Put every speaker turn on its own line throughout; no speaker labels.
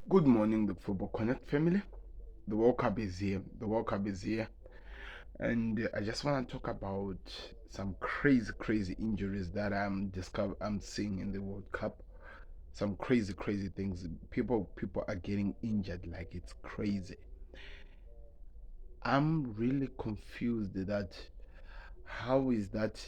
Good morning, the Football Connect family. The World Cup is here. The World Cup is here. And I just want to talk about some crazy injuries that I'm seeing in the World Cup. Some crazy things. People are getting injured like it's crazy. I'm really confused that how is that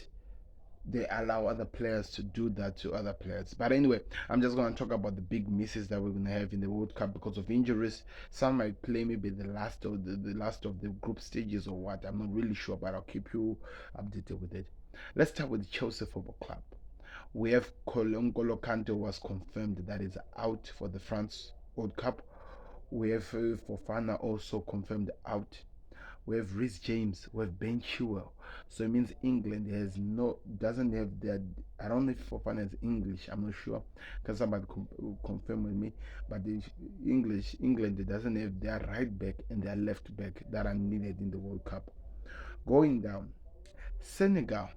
they allow other players to do that to other players. But anyway, I'm just going to talk about the big misses that we're going to have in the World Cup because of injuries. Some might play maybe the last of the group stages or what. I'm not really sure, but I'll keep you updated with it. Let's start with Chelsea Football Club. We have N'Golo Kante was confirmed that is out for the France World Cup. We have Fofana also confirmed out. We have Rhys James, we have Ben Chilwell. So it means England doesn't have their. I don't know if Fofana is English. I'm not sure. Can somebody confirm with me? But the England doesn't have their right back and their left back that are needed in the World Cup. Going down, Senegal.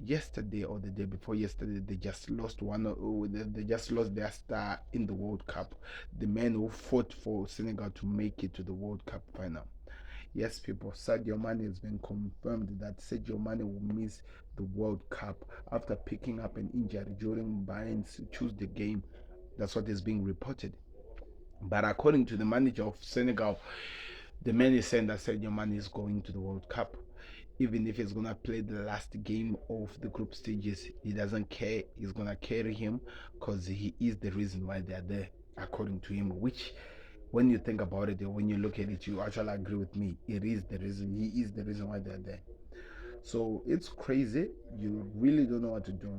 Yesterday or the day before yesterday, they just lost They just lost their star in the World Cup. The man who fought for Senegal to make it to the World Cup final. Yes, people, Sadio Mane has been confirmed that Sadio Mane will miss the World Cup after picking up an injury during Bayern's Tuesday game. That's what is being reported. But according to the manager of Senegal, the man is saying that Sadio Mane is going to the World Cup. Even if he's gonna play the last game of the group stages, he doesn't care. He's gonna carry him because he is the reason why they're there, according to him. Which, when you think about it, or when you look at it, you actually agree with me. It is the reason. He is the reason why they're there. So it's crazy. You really don't know what to do.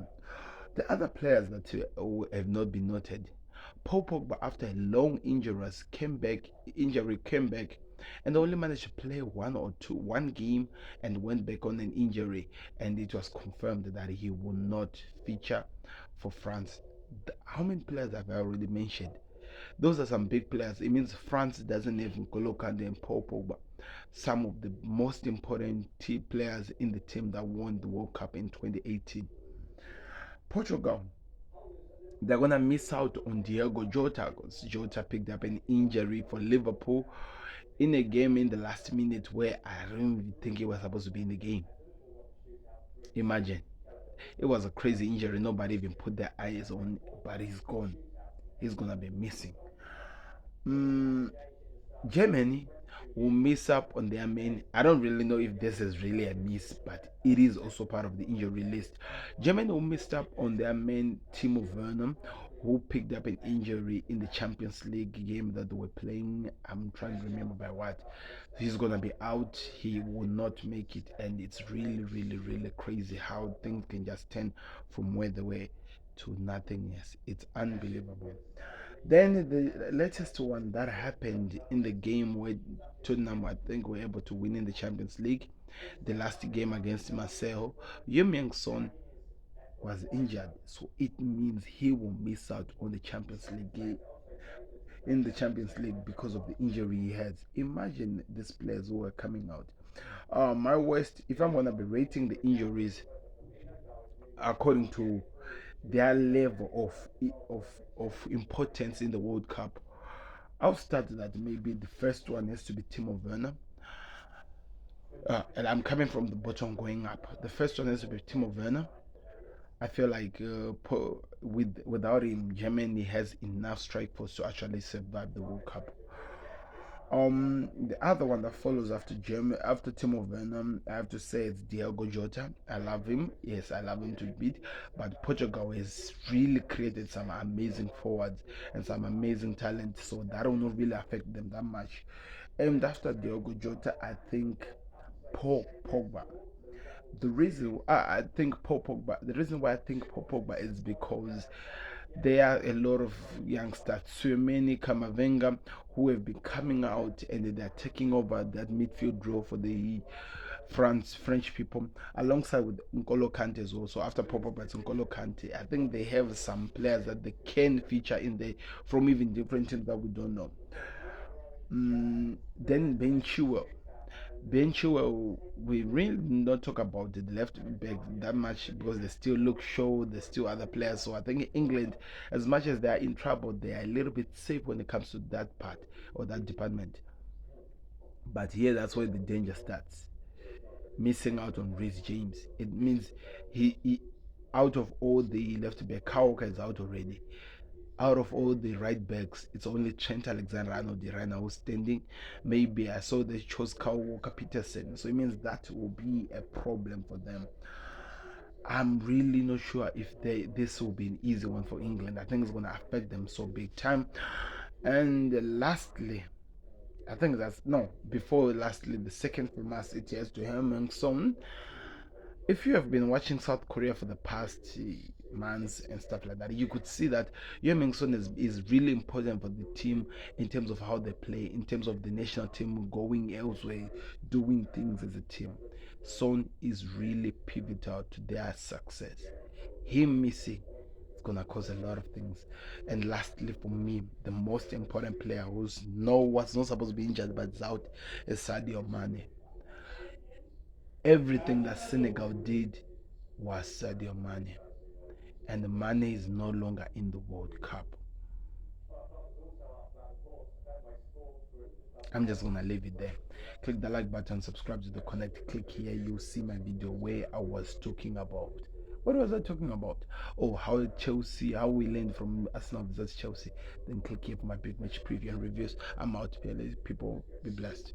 The other players that have not been noted, Paul Pogba, after a long injury came back, and only managed to play one game, and went back on an injury, and it was confirmed that he will not feature for France. How many players have I already mentioned? Those are some big players. It means France doesn't have N'Golo Kante and Paul Pogba, some of the most important players in the team that won the World Cup in 2018. Portugal, they're gonna miss out on Diego Jota because Jota picked up an injury for Liverpool in a game in the last minute where I don't even think he was supposed to be in the game. Imagine. It was a crazy injury. Nobody even put their eyes on, but he's gone. He's gonna be missing. Mm, Germany will miss up on their main. I don't really know if this is really a miss, but it is also part of the injury list. Germany will miss up on their main Timo Werner, who picked up an injury in the Champions League game that they were playing. I'm trying to remember by what. He's gonna be out. He will not make it, and it's really crazy how things can just turn from where they were to nothingness. It's unbelievable. Then the latest one that happened in the game where Tottenham, I think, were able to win in the Champions League, the last game against Marseille, Young Son was injured, so it means he will miss out on the Champions League game in the Champions League because of the injury he has. Imagine these players who are coming out. My worst, if I'm gonna be rating the injuries according to their level of importance in the World Cup, I'll start that maybe the first one has to be Timo Werner. And I'm coming from the bottom going up. The first one has to be Timo Werner. I feel like without him, Germany has enough strike force to actually survive the World Cup. The other one that follows after Timo Werner, I have to say it's Diego Jota. I love him. Yes, I love him to beat. But Portugal has really created some amazing forwards and some amazing talent, so that will not really affect them that much. And after Diogo Jota, I think Paul Pogba. The reason why I think Paul Pogba is because there are a lot of youngsters, Suemeni, Kamavenga, who have been coming out and they are taking over that midfield role for the French people, alongside with N'Golo Kante as well. So after Paul Pogba, it's N'Golo Kante. I think they have some players that they can feature in there from even different teams that we don't know. Then Ben Chilwell. Ben Chilwell, we really not talk about the left back that much because they still look show, there's still other players. So I think England, as much as they are in trouble, they are a little bit safe when it comes to that part or that department. But here, that's where the danger starts. Missing out on Reece James. It means he out of all the left back, Kyle Walker is out already. Out of all the right backs, it's only Trent Alexander-Arnold right now who's standing. Maybe I saw they chose Kyle Walker-Peterson, so it means that will be a problem for them. I'm really not sure if this will be an easy one for England. I think it's going to affect them so big time. And lastly, I think that's no. Before lastly, the second from us, it is to Heung-min Son. If you have been watching South Korea for the past months and stuff like that, you could see that Heung-min Son is really important for the team in terms of how they play, in terms of the national team going elsewhere, doing things as a team. Son is really pivotal to their success. Him missing is gonna cause a lot of things. And lastly, for me, the most important player who's was not supposed to be injured but is out is Sadio Mane. Everything that Senegal did was Sadio Mane, and Mane is no longer in the World Cup. I'm just gonna leave it there. Click the like button, subscribe to the Connect. Click here, you'll see my video where I was talking about. What was I talking about? Oh, Chelsea, how we learned from Arsenal versus Chelsea. Then click here for my big match preview and reviews. I'm out, people. Be blessed.